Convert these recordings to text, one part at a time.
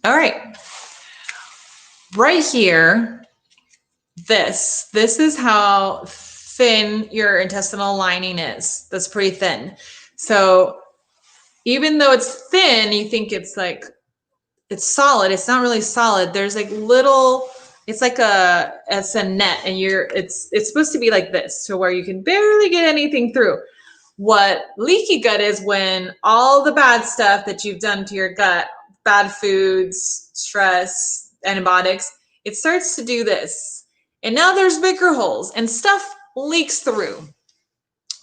All right. Right here, this is how thin your intestinal lining is. That's pretty thin. So even though it's thin, you think it's like it's solid. It's not really solid. There's like little, it's like it's a net, and it's supposed to be like this, to where you can barely get anything through. What leaky gut is when all the bad stuff that you've done to your gut, bad foods, stress, antibiotics, it starts to do this. And now there's bigger holes and stuff leaks through.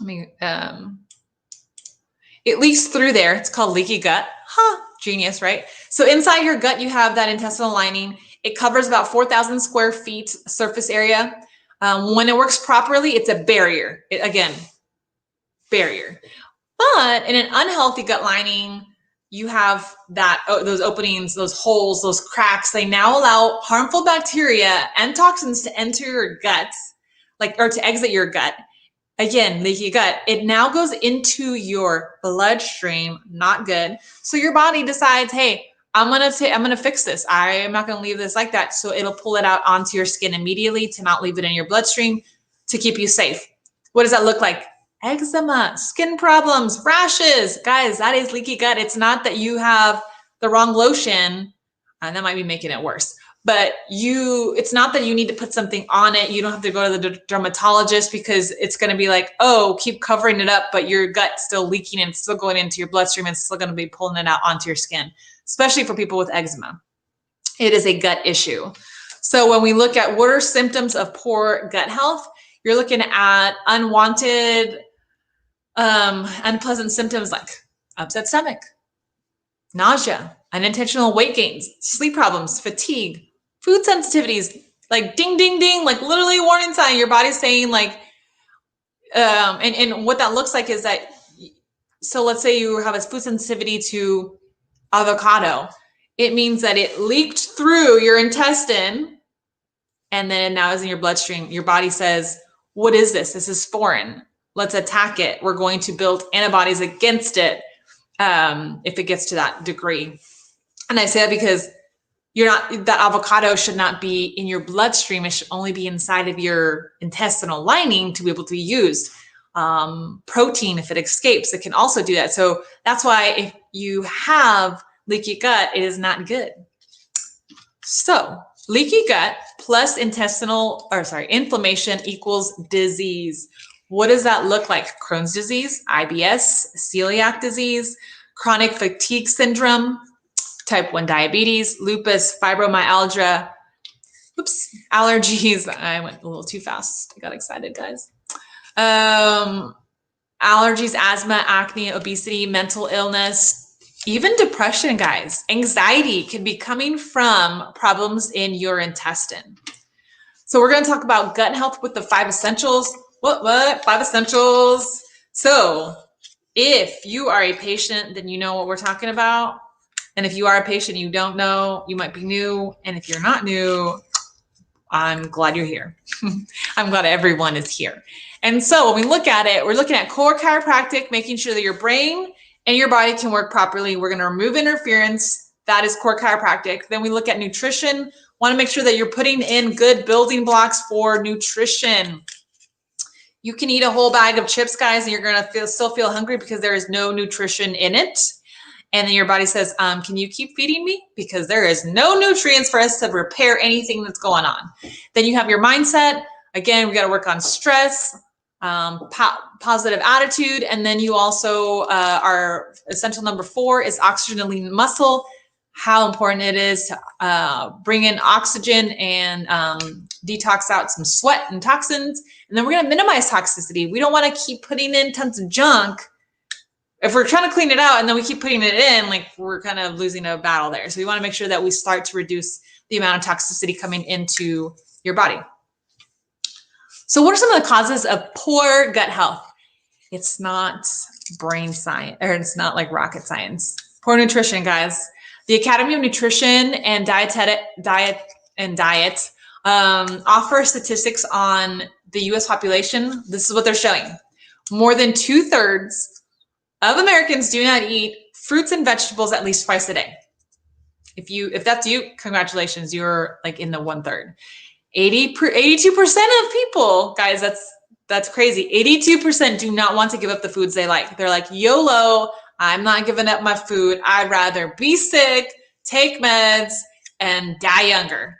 I mean, it leaks through there. It's called leaky gut. Huh, genius, right? So inside your gut, you have that intestinal lining. It covers about 4,000 square feet surface area. When it works properly, it's a barrier. Barrier. But in an unhealthy gut lining, you have those openings, those holes, those cracks. They now allow harmful bacteria and toxins to enter your gut, or to exit your gut. Again, leaky gut, it now goes into your bloodstream, not good. So your body decides, hey, I'm gonna fix this. I am not gonna leave this like that. So it'll pull it out onto your skin immediately to not leave it in your bloodstream, to keep you safe. What does that look like? Eczema, skin problems, rashes. Guys, that is leaky gut. It's not that you have the wrong lotion, and that might be making it worse. But it's not that you need to put something on it. You don't have to go to the dermatologist, because it's going to be like, oh, keep covering it up, but your gut's still leaking and it's still going into your bloodstream and it's still going to be pulling it out onto your skin, especially for people with eczema. It is a gut issue. So when we look at what are symptoms of poor gut health, you're looking at unwanted, unpleasant symptoms like upset stomach, nausea, unintentional weight gains, sleep problems, fatigue, food sensitivities, like ding, ding, ding, like literally warning sign. Your body's saying like, and what that looks like is that, so let's say you have a food sensitivity to avocado. It means that it leaked through your intestine and then now is in your bloodstream. Your body says, what is this? This is foreign. Let's attack it. We're going to build antibodies against it if it gets to that degree. And I say that because that avocado should not be in your bloodstream. It should only be inside of your intestinal lining to be able to be used. Protein, if it escapes, it can also do that. So that's why if you have leaky gut, it is not good. So leaky gut plus inflammation equals disease. What does that look like? Crohn's disease, IBS, celiac disease, chronic fatigue syndrome, type 1 diabetes, lupus, fibromyalgia, allergies. I went a little too fast. I got excited, guys. Allergies, asthma, acne, obesity, mental illness, even depression, guys. Anxiety can be coming from problems in your intestine. So we're going to talk about gut health with the 5 essentials. What? 5 essentials. So if you are a patient, then you know what we're talking about. And if you are a patient, you don't know, you might be new. And if you're not new, I'm glad you're here. I'm glad everyone is here. And so when we look at it, we're looking at core chiropractic, making sure that your brain and your body can work properly. We're going to remove interference. That is core chiropractic. Then we look at nutrition. Want to make sure that you're putting in good building blocks for nutrition. You can eat a whole bag of chips, guys, and you're going to still feel hungry because there is no nutrition in it. And then your body says, can you keep feeding me? Because there is no nutrients for us to repair anything that's going on. Then you have your mindset. Again, we got to work on stress, positive attitude. And then you also, our essential number 4 is oxygen and lean muscle. How important it is to bring in oxygen and detox out some sweat and toxins. And then we're going to minimize toxicity. We don't want to keep putting in tons of junk. If we're trying to clean it out and then we keep putting it in, like we're kind of losing a battle there. So we want to make sure that we start to reduce the amount of toxicity coming into your body. So what are some of the causes of poor gut health? It's not brain science, or it's not like rocket science. Poor nutrition, guys. The Academy of Nutrition and Diet offer statistics on the U.S. population. This is what they're showing. More than 2/3 of Americans do not eat fruits and vegetables at least twice a day. If that's you, congratulations, you're like in the 1/3. 82% of people, guys, that's crazy. 82% do not want to give up the foods they like. They're like, YOLO, I'm not giving up my food. I'd rather be sick, take meds, and die younger.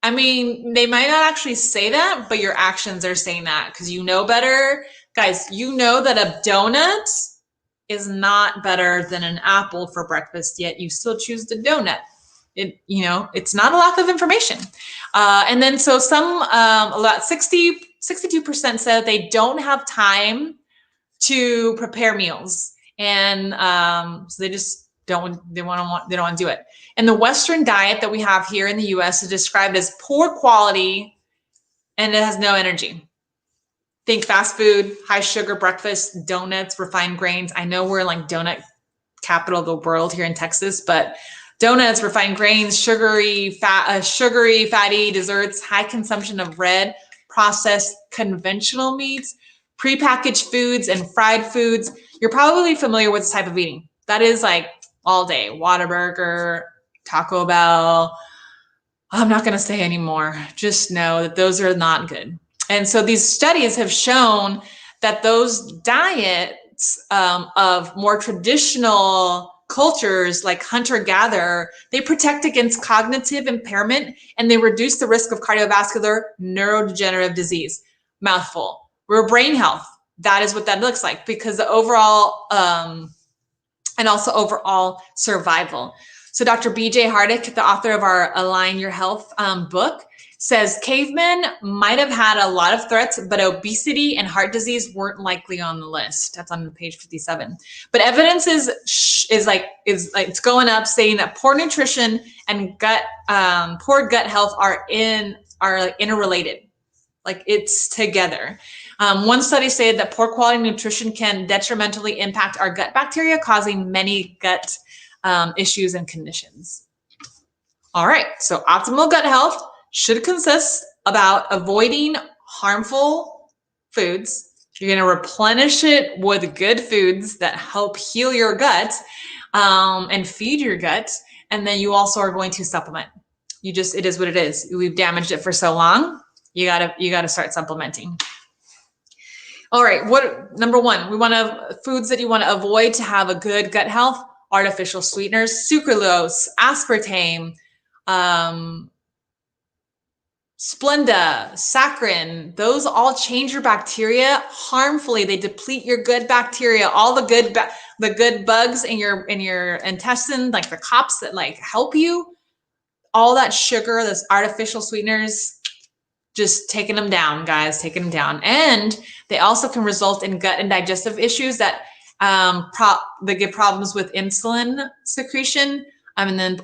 I mean, they might not actually say that, but your actions are saying that because you know better. Guys, you know that a donut is not better than an apple for breakfast, yet you still choose the donut. It's not a lack of information. And then so about 62% said they don't have time to prepare meals. And so they just don't want to do it. And the Western diet that we have here in the US is described as poor quality and it has no energy. Think fast food, high sugar breakfast, donuts, refined grains. I know we're like donut capital of the world here in Texas, but donuts, refined grains, sugary, fatty desserts, high consumption of red, processed, conventional meats, prepackaged foods, and fried foods. You're probably familiar with this type of eating. That is like all day. Whataburger, Taco Bell. I'm not going to say anymore. Just know that those are not good. And so these studies have shown that those diets of more traditional cultures like hunter-gatherer, they protect against cognitive impairment and they reduce the risk of cardiovascular neurodegenerative disease. Mouthful. We're brain health. That is what that looks like because the overall and also overall survival. So Dr. B.J. Hardick, the author of our Align Your Health book, says cavemen might have had a lot of threats, but obesity and heart disease weren't likely on the list. That's on page 57. But evidence is it's going up, saying that poor nutrition and poor gut health are interrelated. Like it's together. One study said that poor quality nutrition can detrimentally impact our gut bacteria, causing many gut issues and conditions. All right, so optimal gut health should consist about avoiding harmful foods. You're going to replenish it with good foods that help heal your gut and feed your gut. And then you also are going to supplement. It is what it is. We've damaged it for so long. You gotta start supplementing. All right, number one, we want foods that you want to avoid to have a good gut health: artificial sweeteners, sucralose, aspartame, Splenda, saccharin. Those all change your bacteria harmfully. They deplete your good bacteria, all the good bugs in your intestine, like the cops that like help you. All that sugar, those artificial sweeteners, just taking them down, guys, taking them down. And they also can result in gut and digestive issues that give problems with insulin secretion, and then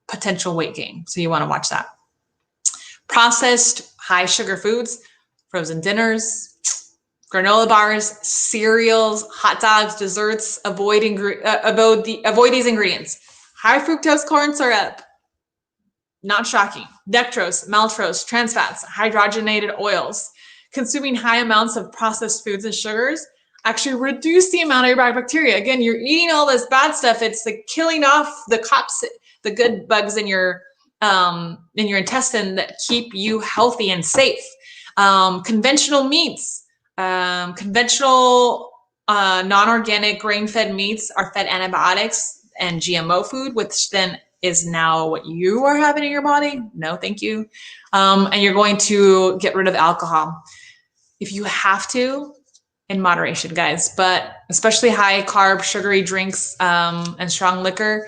potential weight gain. So you want to watch that. Processed high sugar foods, frozen dinners, granola bars, cereals, hot dogs, desserts. Avoid these ingredients. High fructose corn syrup. Not shocking. Dextrose, maltose, trans fats, hydrogenated oils. Consuming high amounts of processed foods and sugars actually reduce the amount of your bacteria. Again, you're eating all this bad stuff. It's like killing off the good bugs in your intestine that keep you healthy and safe. Conventional meats, conventional non-organic grain-fed meats are fed antibiotics and GMO food, which then is now what you are having in your body. No, thank you. And you're going to get rid of alcohol if you have to, in moderation, guys. But especially high carb, sugary drinks and strong liquor.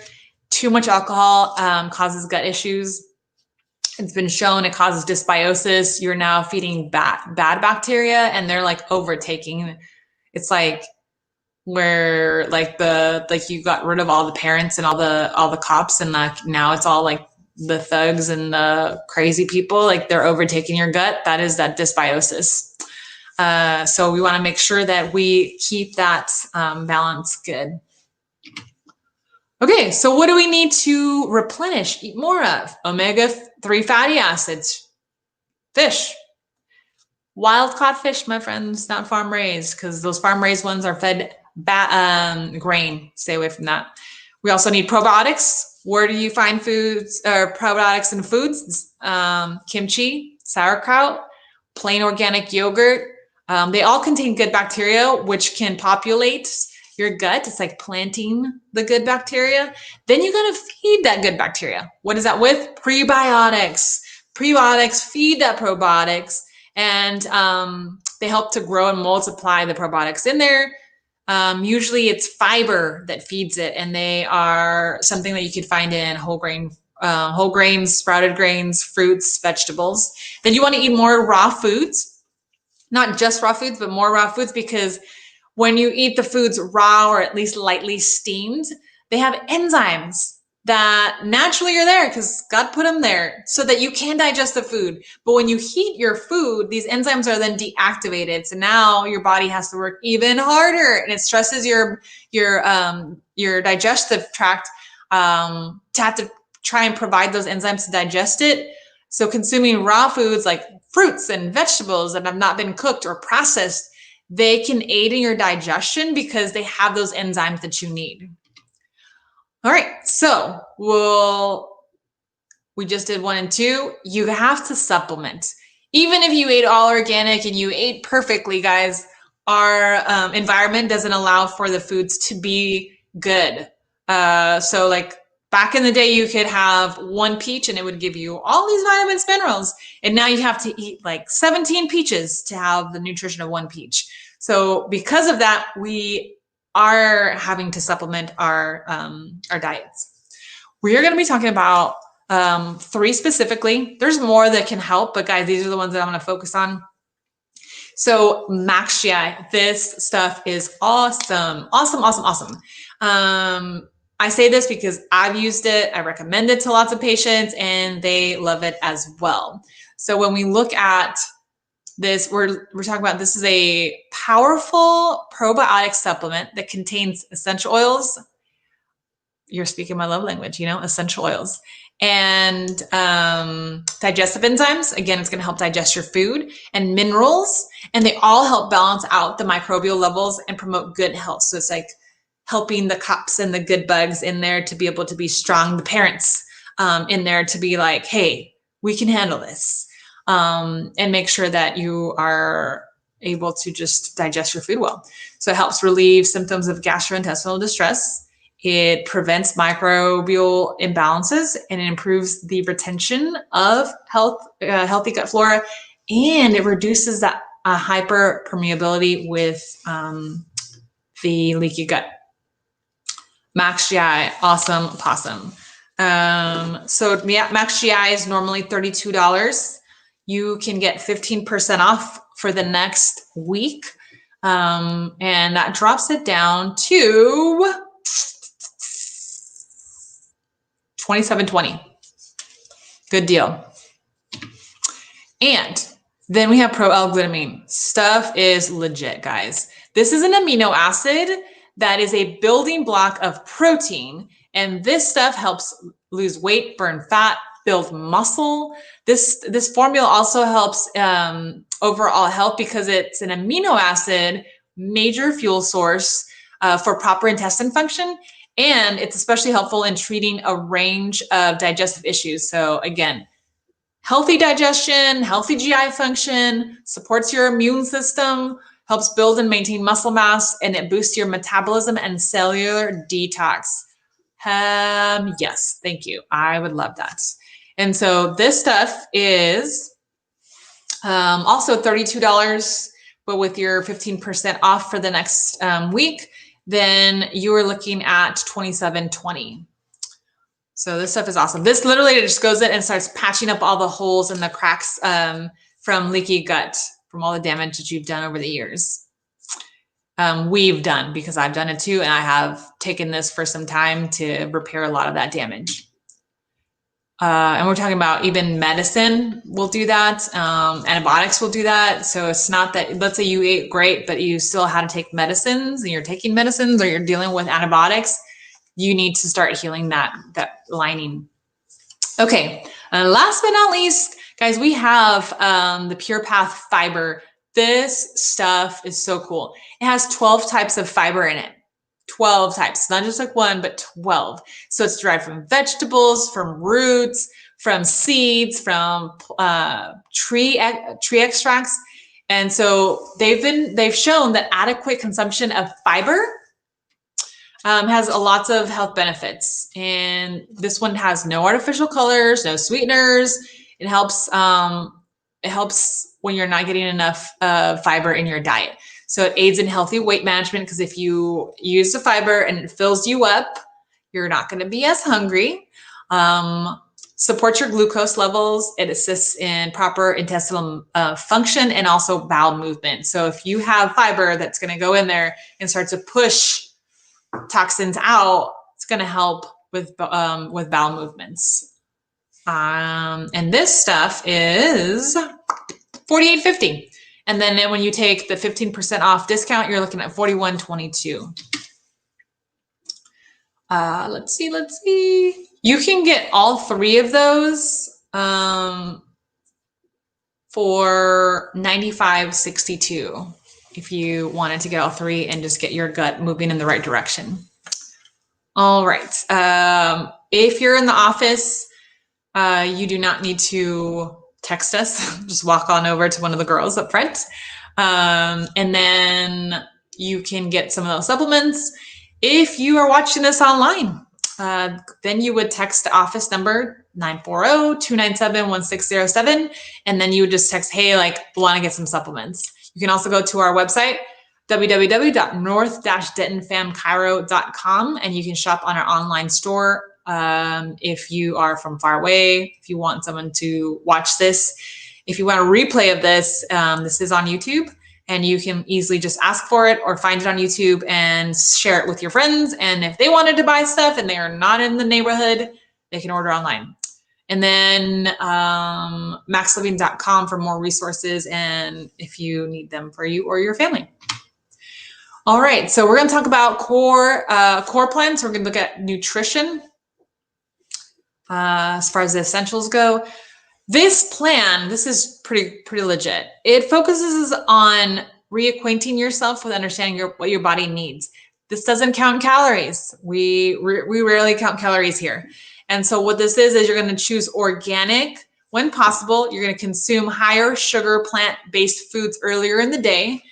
Too much alcohol causes gut issues. It's been shown it causes dysbiosis. You're now feeding bad bacteria, and they're like overtaking. It's like where you got rid of all the parents and all the cops, and like now it's all like the thugs and the crazy people. Like they're overtaking your gut. That is that dysbiosis. So we want to make sure that we keep that balance good. Okay, so what do we need to replenish, eat more of? Omega-3 fatty acids, fish, wild caught fish, my friends, not farm raised, because those farm raised ones are fed grain. Stay away from that. We also need probiotics. Where do you find foods or probiotics in foods? Kimchi, sauerkraut, plain organic yogurt. They all contain good bacteria, which can populate your gut. It's like planting the good bacteria. Then you got to feed that good bacteria. What is that with? Prebiotics. Prebiotics feed that probiotics, and they help to grow and multiply the probiotics in there. Usually it's fiber that feeds it, and they are something that you could find in whole grains, sprouted grains, fruits, vegetables. Then you want to eat more raw foods, not just raw foods, but more raw foods, because when you eat the foods raw or at least lightly steamed, they have enzymes that naturally are there because God put them there so that you can digest the food. But when you heat your food, these enzymes are then deactivated. So now your body has to work even harder, and it stresses your digestive tract to have to try and provide those enzymes to digest it. So consuming raw foods like fruits and vegetables that have not been cooked or processed, they can aid in your digestion because they have those enzymes that you need. All right, so we just did 1 and 2. You have to supplement. Even if you ate all organic and you ate perfectly, guys, our environment doesn't allow for the foods to be good. So like back in the day, you could have 1 peach and it would give you all these vitamins, minerals. And now you have to eat like 17 peaches to have the nutrition of 1 peach. So because of that, we are having to supplement our diets. We are going to be talking about 3 specifically. There's more that can help, but guys, these are the ones that I'm going to focus on. So Max GI, this stuff is awesome. Awesome. I say this because I've used it. I recommend it to lots of patients and they love it as well. So when we look at this, we're talking about, this is a powerful probiotic supplement that contains essential oils. You're speaking my love language, essential oils, and digestive enzymes. Again, it's going to help digest your food, and minerals, and they all help balance out the microbial levels and promote good health. So it's like helping the cops and the good bugs in there to be able to be strong, the parents in there to be like, hey, we can handle this. And make sure that you are able to just digest your food well. So it helps relieve symptoms of gastrointestinal distress. It prevents microbial imbalances, and it improves the retention of healthy gut flora, and it reduces that hyperpermeability with the leaky gut. Max GI, awesome possum. So yeah, Max GI is normally $32. You can get 15% off for the next week. And that drops it down to $27.20. Good deal. And then we have Pro-L-glutamine. Stuff is legit, guys. This is an amino acid that is a building block of protein. And this stuff helps lose weight, burn fat, build muscle. This formula also helps overall health because it's an amino acid, major fuel source for proper intestine function. And it's especially helpful in treating a range of digestive issues. So again, healthy digestion, healthy GI function, supports your immune system, helps build and maintain muscle mass, and it boosts your metabolism and cellular detox. Yes, thank you. I would love that. And so this stuff is also $32, but with your 15% off for the next week, then you are looking at $27.20. So this stuff is awesome. This literally just goes in and starts patching up all the holes and the cracks from leaky gut, from all the damage that you've done over the years. We've done, because I've done it too, and I have taken this for some time to repair a lot of that damage. And we're talking about even medicine will do that. Antibiotics will do that. So it's not that, let's say you ate great, but you still had to take medicines, and you're taking medicines, or you're dealing with antibiotics. You need to start healing that lining. Okay. And last but not least, guys, we have the Pure Path fiber. This stuff is so cool. It has 12 types of fiber in it. 12 types, not just like one, but 12. So it's derived from vegetables, from roots, from seeds, from tree extracts. And so they've shown that adequate consumption of fiber has lots of health benefits. And this one has no artificial colors, no sweeteners. It helps when you're not getting enough fiber in your diet. So it aids in healthy weight management, because if you use the fiber and it fills you up, you're not going to be as hungry. Supports your glucose levels. It assists in proper intestinal function and also bowel movement. So if you have fiber that's going to go in there and start to push toxins out, it's going to help with bowel movements. And this stuff is $48.50. And then when you take the 15% off discount, you're looking at $41.22. Let's see. You can get all three of those for $95.62 if you wanted to get all three and just get your gut moving in the right direction. All right. If you're in the office, you do not need to text us. Just walk on over to one of the girls up front. And then you can get some of those supplements. If you are watching this online, then you would text the office number 940-297-1607. And then you would just text, hey, like, want to get some supplements. You can also go to our website, www.north-dentonfamchiro.com, and you can shop on our online store. If you are from far away, if you want someone to watch this, if you want a replay of this, this is on YouTube, and you can easily just ask for it or find it on YouTube and share it with your friends. And if they wanted to buy stuff and they are not in the neighborhood, they can order online. And then maxliving.com for more resources, and if you need them for you or your family. All right, so we're going to talk about core plans. So we're going to look at nutrition as far as the essentials go. This plan, this is pretty legit. It focuses on reacquainting yourself with understanding what your body needs. This doesn't count calories. We rarely count calories here. And so what this is you're going to choose organic when possible. You're going to consume higher sugar plant-based foods earlier in the day.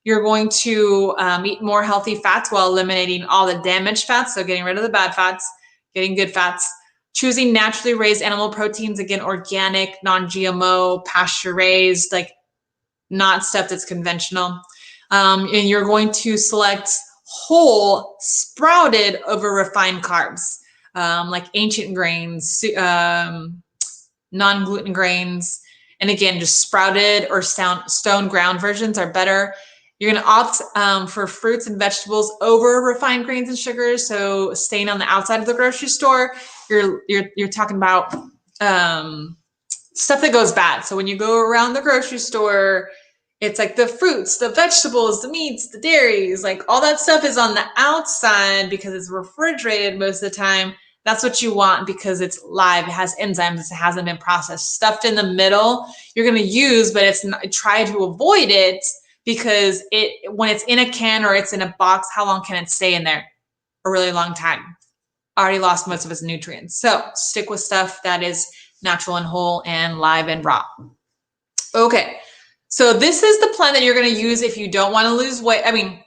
You're going to eat more healthy fats while eliminating all the damaged fats. So getting rid of the bad fats, getting good fats. Choosing naturally raised animal proteins, again, organic, non-GMO, pasture-raised, like not stuff that's conventional. And you're going to select whole, sprouted over refined carbs, like ancient grains, non-gluten grains. And again, just sprouted or stone ground versions are better. You're going to opt for fruits and vegetables over refined grains and sugars. So staying on the outside of the grocery store, you're talking about stuff that goes bad. So when you go around the grocery store, it's like the fruits, the vegetables, the meats, the dairies, like all that stuff is on the outside because it's refrigerated most of the time. That's what you want because it's live. It has enzymes. It hasn't been processed. Stuffed in the middle, you're going to use, but it's not, try to avoid it because when it's in a can or it's in a box, how long can it stay in there? A really long time. Already lost most of its nutrients. So stick with stuff that is natural and whole and live and raw. Okay. So this is the plan that you're going to use if you don't want to lose weight. I mean,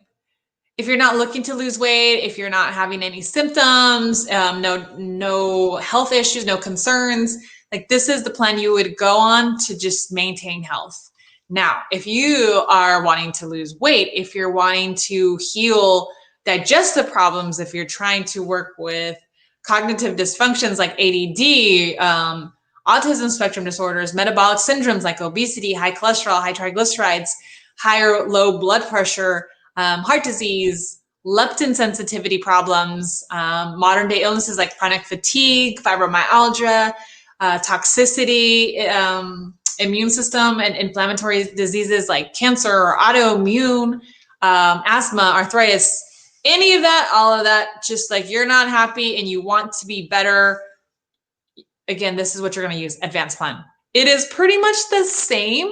if you're not looking to lose weight, if you're not having any symptoms, no health issues, no concerns, like this is the plan you would go on to just maintain health. Now, if you are wanting to lose weight, if you're wanting to heal digestive problems, if you're trying to work with cognitive dysfunctions like ADD, autism spectrum disorders, metabolic syndromes like obesity, high cholesterol, high triglycerides, high or low blood pressure, heart disease, leptin sensitivity problems, modern day illnesses like chronic fatigue, fibromyalgia, toxicity, immune system and inflammatory diseases like cancer or autoimmune, asthma, arthritis, any of that, all of that, just like you're not happy and you want to be better. Again, this is what you're going to use, advanced plan. It is pretty much the same.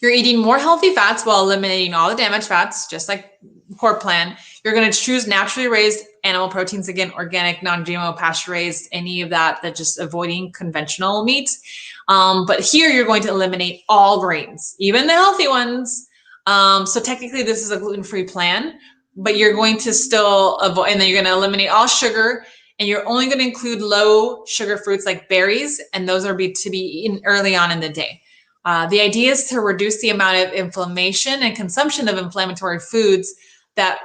You're eating more healthy fats while eliminating all the damaged fats, just like core plan. You're going to choose naturally raised animal proteins, again, organic, non-GMO, pasture-raised, any of that just avoiding conventional meats. But here you're going to eliminate all grains, even the healthy ones. So technically this is a gluten-free plan, but you're going to still avoid, and then you're going to eliminate all sugar, and you're only going to include low sugar fruits like berries, and those are to be eaten early on in the day. The idea is to reduce the amount of inflammation and consumption of inflammatory foods that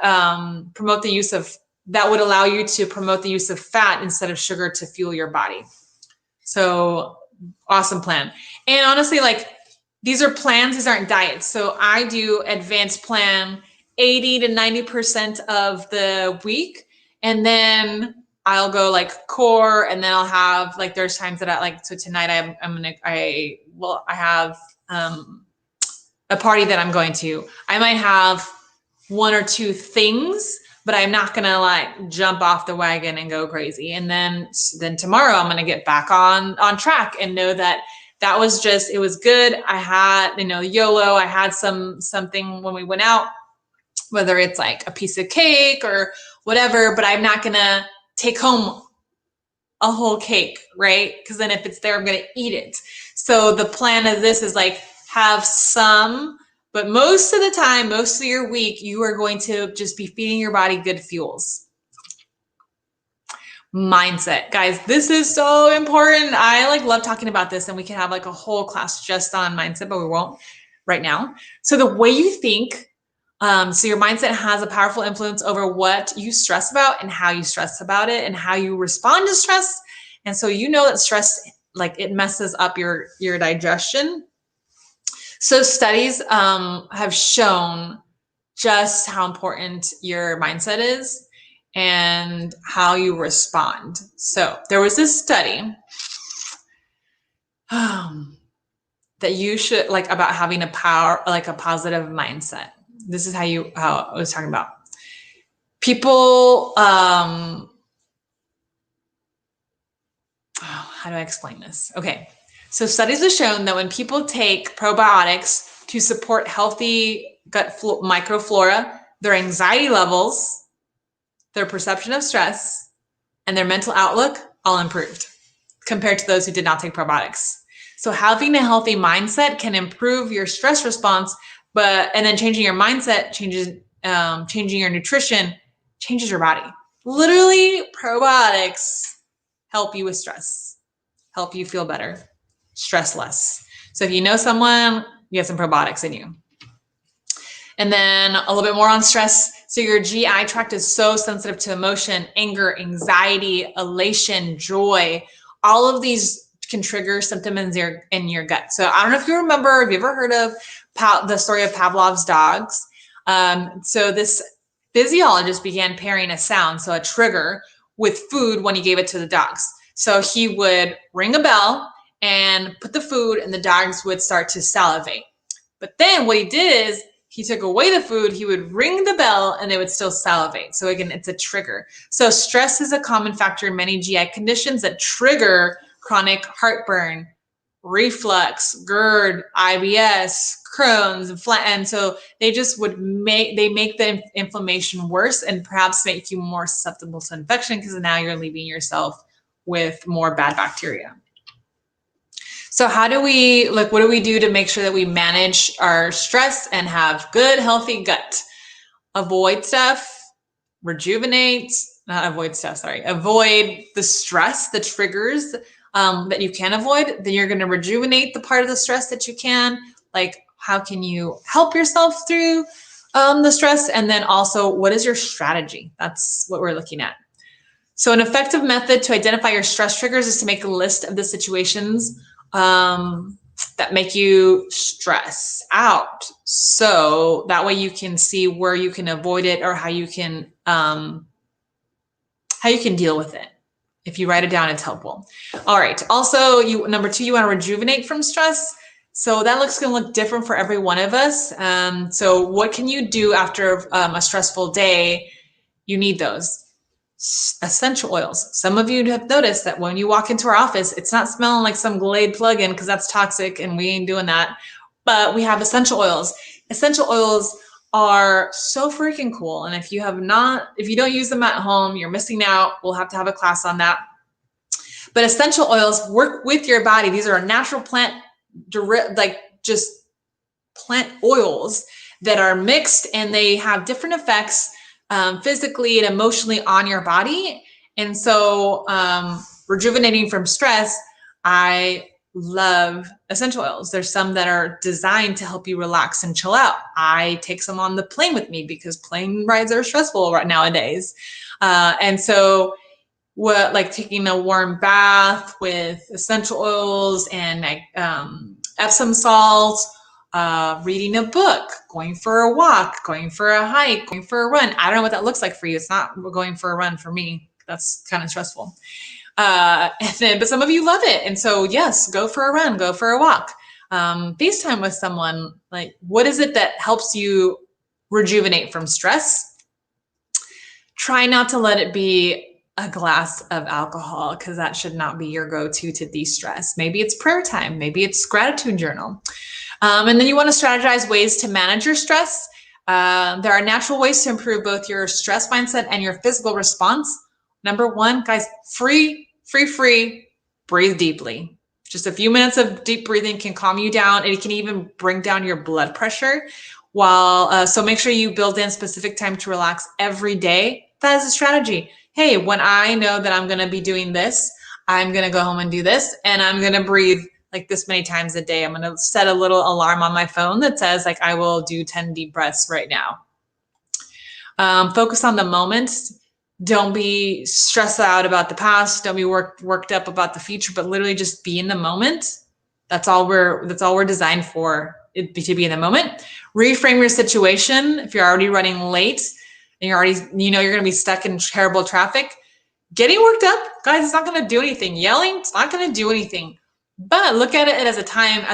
promote the use of, that would allow you to promote the use of fat instead of sugar to fuel your body. So awesome plan. And honestly, like, these are plans, these aren't diets. So I do advanced plan 80 to 90% of the week. And then I'll go like core, and then I'll have like, there's times that I like, so tonight I have a party that I'm going to. I might have one or two things, but I'm not gonna like jump off the wagon and go crazy. And then tomorrow I'm gonna get back on track and know that that was just, it was good. I had, YOLO, I had something when we went out, whether it's like a piece of cake or whatever, but I'm not gonna take home a whole cake, right? Because then if it's there, I'm gonna eat it. So the plan of this is like, have some, but most of the time, most of your week, you are going to just be feeding your body good fuels. Mindset, guys, this is so important. I like love talking about this, and we can have like a whole class just on mindset, but we won't right now. So the way you think, so your mindset has a powerful influence over what you stress about and how you stress about it and how you respond to stress. And so that stress, like, it messes up your digestion. So studies have shown just how important your mindset is and how you respond. So there was this study that you should, like, about having a positive mindset. This is how I was talking about. People, how do I explain this? Okay. So studies have shown that when people take probiotics to support healthy gut microflora, their anxiety levels, their perception of stress, and their mental outlook all improved compared to those who did not take probiotics. So having a healthy mindset can improve your stress response, and then changing your mindset changing your nutrition changes your body. Literally, probiotics help you with stress, help you feel better, stress less. So if you know someone, you have some probiotics in you. And then a little bit more on stress. So your GI tract is so sensitive to emotion, anger, anxiety, elation, joy. All of these can trigger symptoms in your gut. So I don't know if you remember, have you ever heard of the story of Pavlov's dogs? So this physiologist began pairing a sound, so a trigger, with food when he gave it to the dogs. So he would ring a bell and put the food, and the dogs would start to salivate. But then what he did is he took away the food, he would ring the bell, and they would still salivate. So again, it's a trigger. So stress is a common factor in many GI conditions that trigger chronic heartburn, reflux, GERD, IBS, Crohn's, and so they just make the inflammation worse and perhaps make you more susceptible to infection, because now you're leaving yourself with more bad bacteria. So what do we do to make sure that we manage our stress and have good, healthy gut? Avoid stuff, avoid the stress, the triggers that you can avoid. Then you're going to rejuvenate the part of the stress that you can. Like, how can you help yourself through the stress? And then also, what is your strategy? That's what we're looking at. So an effective method to identify your stress triggers is to make a list of the situations that make you stress out. So that way you can see where you can avoid it, or how you can deal with it. If you write it down, it's helpful. All right. Also, number 2, you want to rejuvenate from stress. So that going to look different for every one of us. So what can you do after a stressful day? You need those essential oils. Some of you have noticed that when you walk into our office, it's not smelling like some Glade plug-in, because that's toxic and we ain't doing that. But we have essential oils. Essential oils are so freaking cool. And if you don't use them at home, you're missing out. We'll have to have a class on that. But essential oils work with your body. These are natural plant, just plant oils that are mixed, and they have different effects physically and emotionally on your body. And so rejuvenating from stress, I love essential oils. There's some that are designed to help you relax and chill out. I take some on the plane with me because plane rides are stressful right nowadays. And so like taking a warm bath with essential oils and Epsom salt, reading a book, going for a walk, going for a hike, going for a run. I don't know what that looks like for you. It's not going for a run for me. That's kind of stressful. But some of you love it. And so yes, go for a run, go for a walk. FaceTime with someone. Like, what is it that helps you rejuvenate from stress? Try not to let it be a glass of alcohol, because that should not be your go-to to de-stress. Maybe it's prayer time. Maybe it's gratitude journal. And then you want to strategize ways to manage your stress. There are natural ways to improve both your stress mindset and your physical response. Number one, guys, free, breathe deeply. Just a few minutes of deep breathing can calm you down, and it can even bring down your blood pressure. So make sure you build in specific time to relax every day. That is a strategy. Hey, when I know that I'm going to be doing this, I'm going to go home and do this, and I'm going to breathe like this many times a day. I'm going to set a little alarm on my phone that says like, I will do 10 deep breaths right now. Focus on the moment. Don't be stressed out about the past. Don't be worked up about the future, but literally just be in the moment. That's all we're designed for, to be in the moment. Reframe your situation. If you're already running late and you're going to be stuck in terrible traffic, getting worked up, guys, it's not going to do anything. Yelling, it's not going to do anything. But look at it as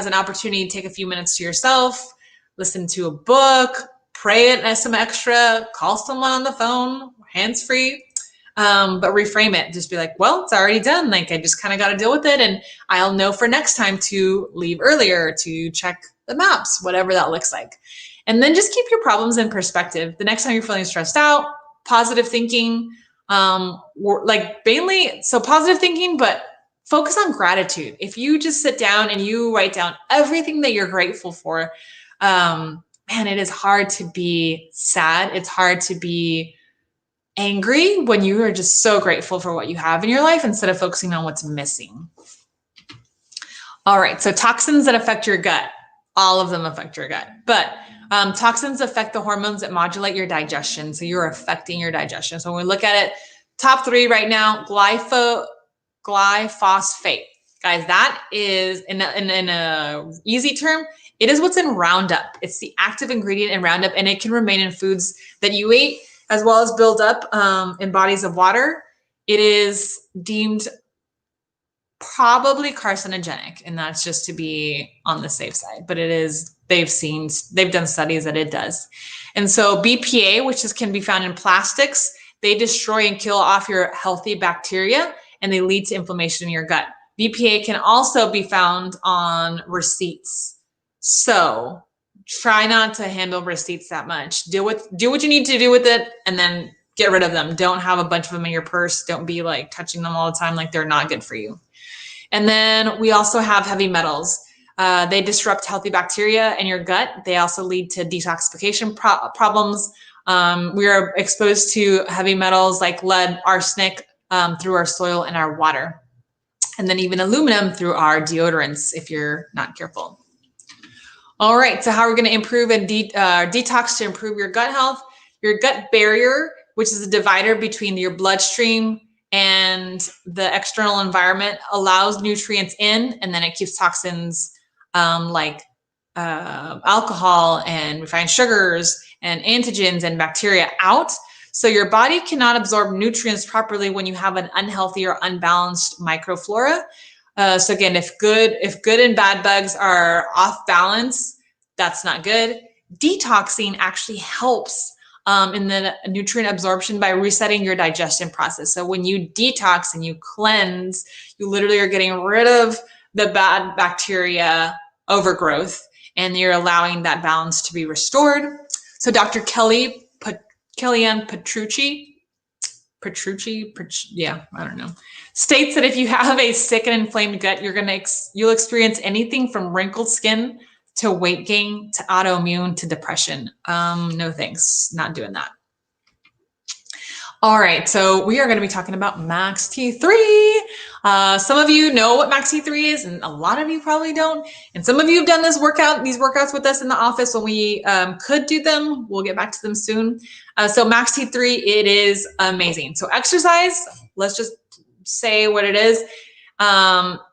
an opportunity to take a few minutes to yourself, listen to a book, pray it some extra, call someone on the phone, hands-free, but reframe it. Just be like, well, it's already done. Like, I just kind of got to deal with it. And I'll know for next time to leave earlier, to check the maps, whatever that looks like. And then just keep your problems in perspective. The next time you're feeling stressed out, positive thinking, positive thinking, but focus on gratitude. If you just sit down and you write down everything that you're grateful for, man, it is hard to be sad. It's hard to be angry when you are just so grateful for what you have in your life instead of focusing on what's missing. All right, so toxins that affect your gut. All of them affect your gut, but toxins affect the hormones that modulate your digestion. So you're affecting your digestion. So when we look at it, top 3 right now, glyphosate. Guys, that is in a easy term, it is what's in Roundup. It's the active ingredient in Roundup, and it can remain in foods that you ate as well as build up in bodies of water. It is deemed probably carcinogenic, and that's just to be on the safe side, but it is, they've done studies that it does. And so BPA, which can be found in plastics, they destroy and kill off your healthy bacteria, and they lead to inflammation in your gut. BPA can also be found on receipts. So try not to handle receipts that much. Do what you need to do with it, and then get rid of them. Don't have a bunch of them in your purse. Don't be like touching them all the time, like they're not good for you. And then we also have heavy metals. They disrupt healthy bacteria in your gut. They also lead to detoxification problems. We are exposed to heavy metals like lead, arsenic through our soil and our water. And then even aluminum through our deodorants if you're not careful. All right, so how are we going to improve and detox to improve your gut health? Your gut barrier, which is a divider between your bloodstream and the external environment, allows nutrients in, and then it keeps toxins like alcohol and refined sugars and antigens and bacteria out. So your body cannot absorb nutrients properly when you have an unhealthy or unbalanced microflora. So again, if good and bad bugs are off balance, that's not good. Detoxing actually helps in the nutrient absorption by resetting your digestion process. So when you detox and you cleanse, you literally are getting rid of the bad bacteria overgrowth, and you're allowing that balance to be restored. So Dr. Kellyanne yeah, I don't know, states that if you have a sick and inflamed gut, you'll experience anything from wrinkled skin to weight gain to autoimmune to depression. No thanks, not doing that. All right, so we are going to be talking about Max T3. Some of you know what Max T3 is, and a lot of you probably don't. And some of you have done these workouts with us in the office when we could do them. We'll get back to them soon. So Max T3, it is amazing. So exercise, let's just say what it is.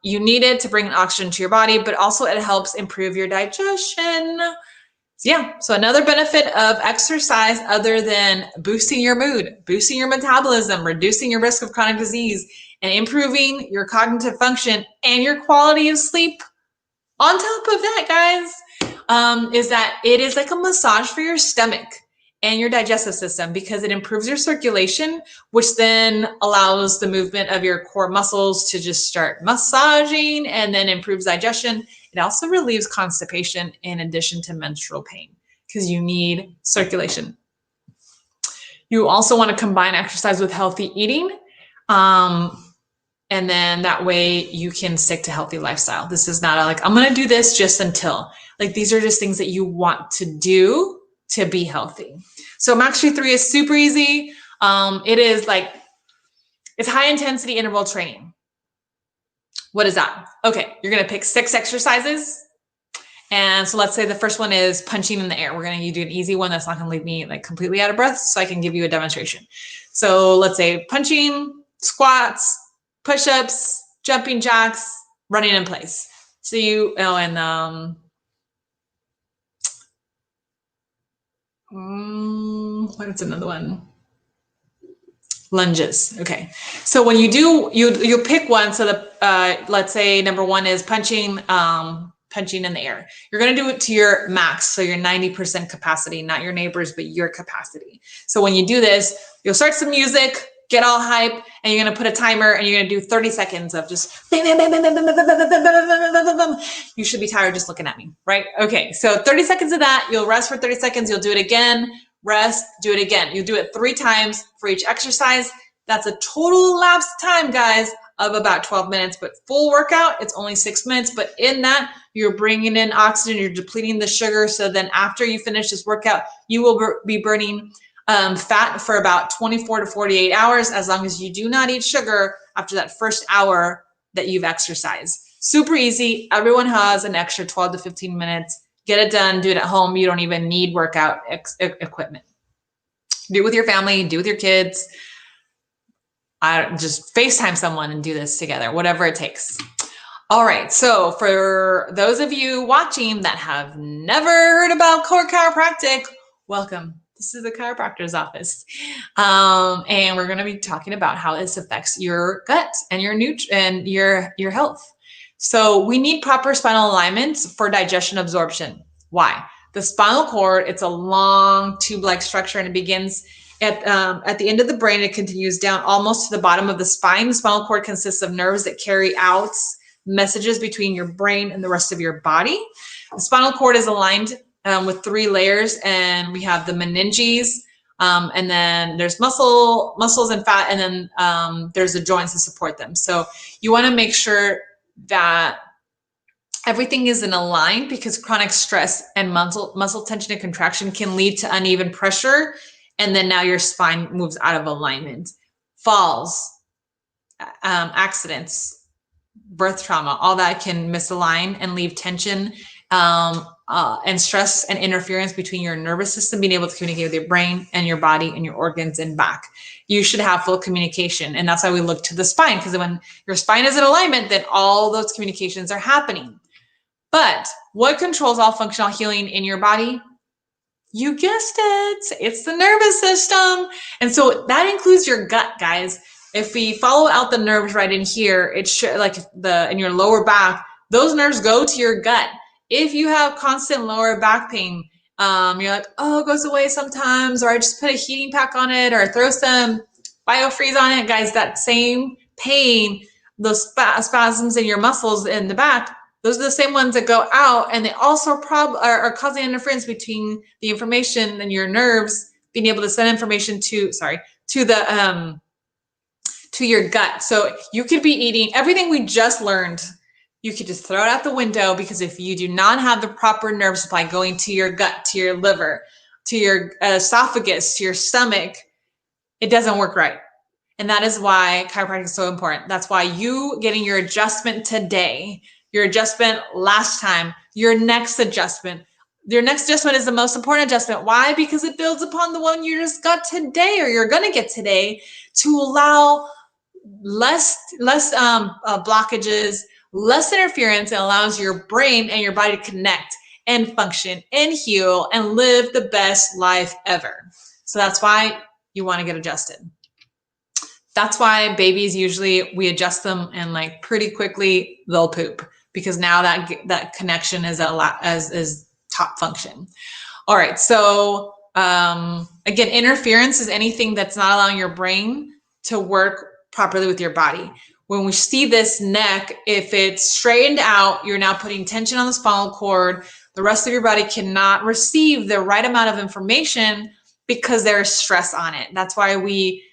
You need it to bring oxygen to your body, but also it helps improve your digestion. Yeah, so another benefit of exercise other than boosting your mood, boosting your metabolism, reducing your risk of chronic disease, and improving your cognitive function and your quality of sleep. On top of that, guys, is that it is like a massage for your stomach and your digestive system because it improves your circulation, which then allows the movement of your core muscles to just start massaging and then improves digestion. It also relieves constipation in addition to menstrual pain because you need circulation. You also want to combine exercise with healthy eating. And then that way you can stick to healthy lifestyle. This is not like, I'm going to do this just until. Like, these are just things that you want to do to be healthy. So Max T3 is super easy. It's high intensity interval training. What is that? Okay, you're going to pick 6 exercises. And so let's say the first one is punching in the air. We're going to do an easy one that's not going to leave me like completely out of breath, so I can give you a demonstration. So let's say punching, squats, push-ups, jumping jacks, running in place. So what is another one? Lunges. Okay. So when you do, you pick one. So let's say number 1 is punching in the air. You're going to do it to your max. So your 90% capacity, not your neighbors, but your capacity. So when you do this, you'll start some music, get all hype, and you're going to put a timer and you're going to do 30 seconds of just, you should be tired just looking at me, right? Okay. So 30 seconds of that, you'll rest for 30 seconds. You'll do it again. Rest, do it again. You do it 3 times for each exercise. That's a total elapsed time, guys, of about 12 minutes, but full workout, it's only 6 minutes. But in that, you're bringing in oxygen, you're depleting the sugar. So then after you finish this workout, you will be burning fat for about 24 to 48 hours, as long as you do not eat sugar after that first hour that you've exercised. Super easy. Everyone has an extra 12 to 15 minutes. Get it done. Do it at home. You don't even need workout equipment. Do it with your family. Do it with your kids. Just FaceTime someone and do this together, whatever it takes. All right. So for those of you watching that have never heard about core chiropractic, welcome. This is the chiropractor's office. And we're going to be talking about how this affects your gut and your health. So we need proper spinal alignment for digestion absorption. Why? The spinal cord, it's a long tube-like structure, and it begins at the end of the brain. It continues down almost to the bottom of the spine. The spinal cord consists of nerves that carry out messages between your brain and the rest of your body. The spinal cord is aligned with 3 layers, and we have the meninges, and then there's muscles and fat, and then there's the joints to support them. So you want to make sure that everything is in aligned, because chronic stress and muscle tension and contraction can lead to uneven pressure, and then now your spine moves out of alignment. Falls, accidents, birth trauma, all that can misalign and leave tension and stress and interference between your nervous system being able to communicate with your brain and your body and your organs and back. You should have full communication. And that's why we look to the spine, because when your spine is in alignment, then all those communications are happening. But what controls all functional healing in your body? You guessed it. It's the nervous system. And so that includes your gut, guys. If we follow out the nerves right in here, it should, like in your lower back, those nerves go to your gut. If you have constant lower back pain, you're like, oh, it goes away sometimes, or I just put a heating pack on it, or throw some BioFreeze on it. Guys, that same pain, those spasms in your muscles in the back, Those are the same ones that go out, and they also are causing interference between the information and your nerves being able to send information to the to your gut. So you could be eating everything we just learned. You could just throw it out the window, because if you do not have the proper nerve supply going to your gut, to your liver, to your esophagus, to your stomach, it doesn't work right. And that is why chiropractic is so important. That's why you getting your adjustment today, your adjustment last time, your next adjustment is the most important adjustment. Why? Because it builds upon the one you just got today, or you're going to get today, to allow less blockages, less interference, and allows your brain and your body to connect and function and heal and live the best life ever. So that's why you want to get adjusted. That's why babies, usually we adjust them and like pretty quickly they'll poop, because now that connection is is top function. All right. So again, interference is anything that's not allowing your brain to work properly with your body. When we see this neck, if it's straightened out, you're now putting tension on the spinal cord. The rest of your body cannot receive the right amount of information because there's stress on it. That's why we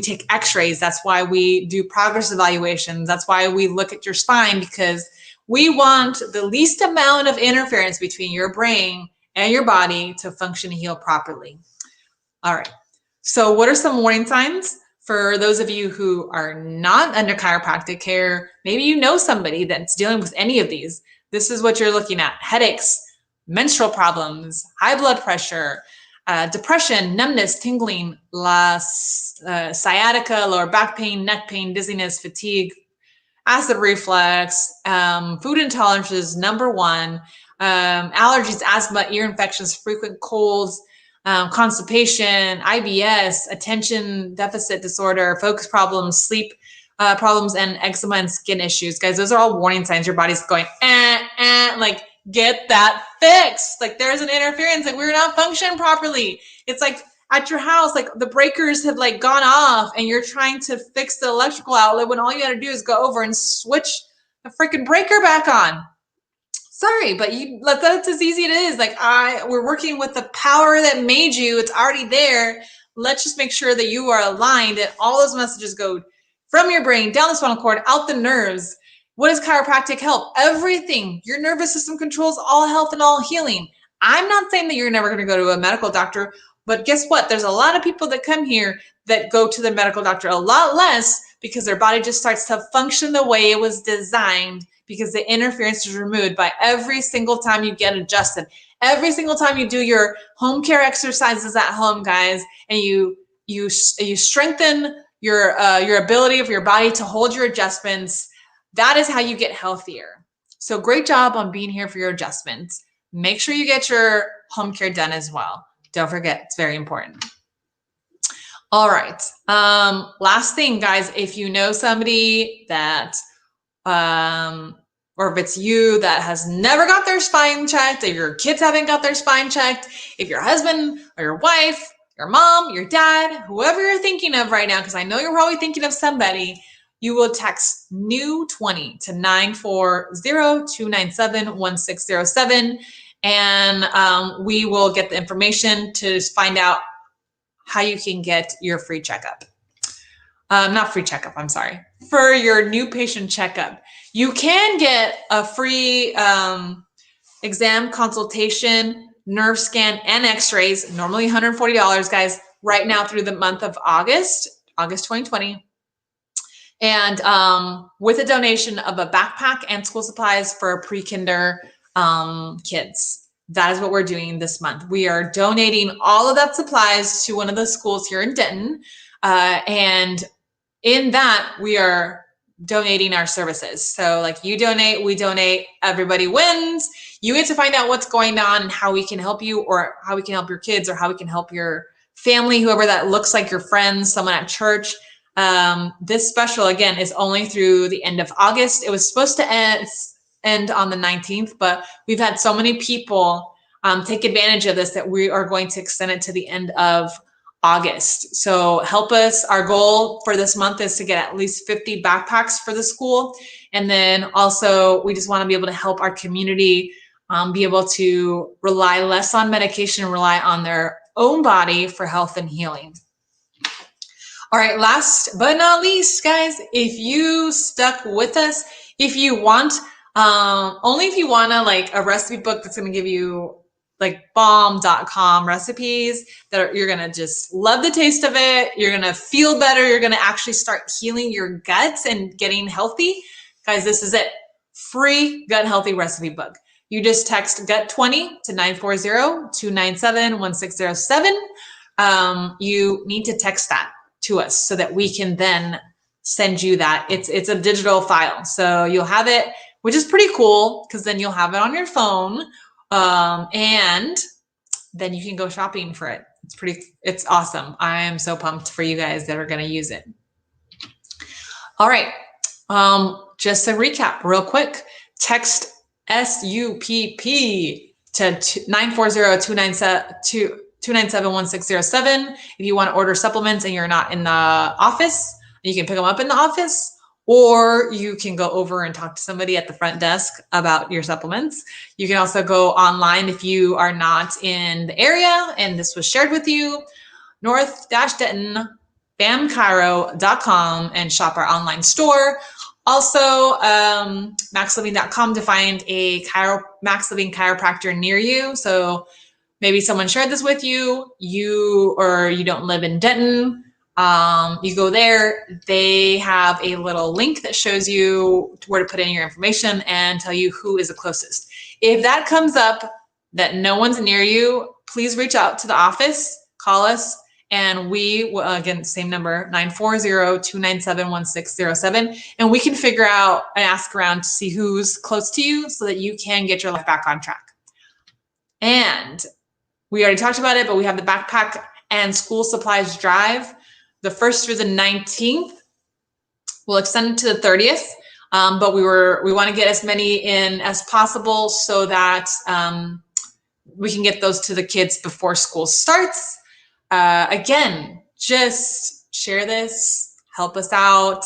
take x-rays. That's why we do progress evaluations. That's why we look at your spine, because we want the least amount of interference between your brain and your body to function and heal properly. All right. So what are some warning signs for those of you who are not under chiropractic care? Maybe you know somebody that's dealing with any of these. This is what you're looking at: headaches, menstrual problems, high blood pressure, depression, numbness, tingling, sciatica, lower back pain, neck pain, dizziness, fatigue, acid reflux, food intolerances, number one, allergies, asthma, ear infections, frequent colds, constipation, IBS, attention deficit disorder, focus problems, sleep problems, and eczema and skin issues. Guys, those are all warning signs. Your body's going, like, get that fixed. Like, there's an interference, like we're not functioning properly. It's like at your house, like the breakers have like gone off and you're trying to fix the electrical outlet when all you got to do is go over and switch the freaking breaker back on. Sorry, but that's as easy as it is. Like, we're working with the power that made you. It's already there. Let's just make sure that you are aligned and all those messages go from your brain, down the spinal cord, out the nerves. What does chiropractic help? Everything. Your nervous system controls all health and all healing. I'm not saying that you're never going to go to a medical doctor, but guess what? There's a lot of people that come here that go to the medical doctor a lot less, because their body just starts to function the way it was designed, because the interference is removed by every single time you get adjusted. Every single time you do your home care exercises at home, guys, and you strengthen your ability of your body to hold your adjustments. That is how you get healthier. So great job on being here for your adjustments. Make sure you get your home care done as well. Don't forget, it's very important. All right. Last thing, guys, if you know somebody that, or if it's you that has never got their spine checked, if your kids haven't got their spine checked, if your husband or your wife, your mom, your dad, whoever you're thinking of right now, because I know you're probably thinking of somebody, you will text NEW20 to 940-297-1607. And we will get the information to find out how you can get your free checkup. Not free checkup, I'm sorry. For your new patient checkup. You can get a free exam, consultation, nerve scan, and x-rays, normally $140, guys, right now through the month of August 2020. And with a donation of a backpack and school supplies for pre-kinder kids. That is what we're doing this month. We are donating all of that supplies to one of the schools here in Denton. And in that, we are donating our services. So like, you donate, we donate, everybody wins. You get to find out what's going on and how we can help you, or how we can help your kids, or how we can help your family, whoever that looks like, your friends, someone at church. This special, again, is only through the end of August. It was supposed to end on the 19th, but we've had so many people take advantage of this that we are going to extend it to the end of August. So help us. Our goal for this month is to get at least 50 backpacks for the school. And then also we just want to be able to help our community be able to rely less on medication and rely on their own body for health and healing. All right, last but not least, guys, if you stuck with us, if you want, only if you want to like a recipe book that's going to give you like bomb.com recipes that you're going to just love the taste of it. You're going to feel better. You're going to actually start healing your guts and getting healthy. Guys, this is it. Free gut healthy recipe book. You just text gut20 to 940-297-1607. You need to text that to us so that we can then send you that. It's a digital file. So you'll have it, which is pretty cool because then you'll have it on your phone. And then you can go shopping for it. It's awesome. I am so pumped for you guys that are going to use it. All right. Just a recap real quick, text SUPP to 940-297-1607. If you want to order supplements and you're not in the office, you can pick them up in the office. Or you can go over and talk to somebody at the front desk about your supplements. You can also go online if you are not in the area and this was shared with you, north-denton, bamchiro.com, and shop our online store. Also, maxliving.com to find a Max Living chiropractor near you. So maybe someone shared this with you, or you don't live in Denton. You go there, they have a little link that shows you where to put in your information and tell you who is the closest. If that comes up that no one's near you, please reach out to the office, call us, and we will, again, same number, 940-297-1607, and we can figure out and ask around to see who's close to you so that you can get your life back on track. And we already talked about it, but we have the backpack and school supplies drive. The 1st through the 19th, we'll extend it to the 30th, but we want to get as many in as possible so that we can get those to the kids before school starts. Again, just share this, help us out.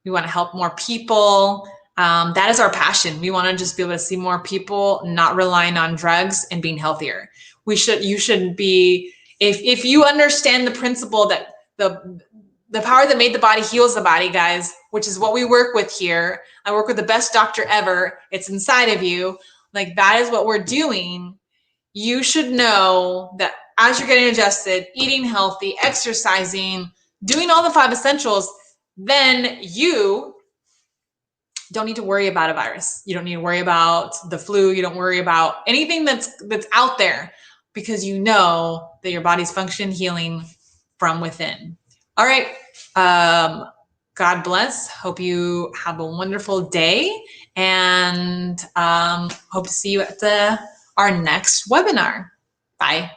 We want to help more people. That is our passion. We want to just be able to see more people not relying on drugs and being healthier. You should be, if you understand the principle that the power that made the body heals the body, guys, which is what we work with here. I work with the best doctor ever. It's inside of you. Like, that is what we're doing. You should know that as you're getting adjusted, eating healthy, exercising, doing all the 5 essentials, then you don't need to worry about a virus. You don't need to worry about the flu. You don't worry about anything that's out there, because you know that your body's function healing from within. All right. God bless. Hope you have a wonderful day, and hope to see you at our next webinar. Bye.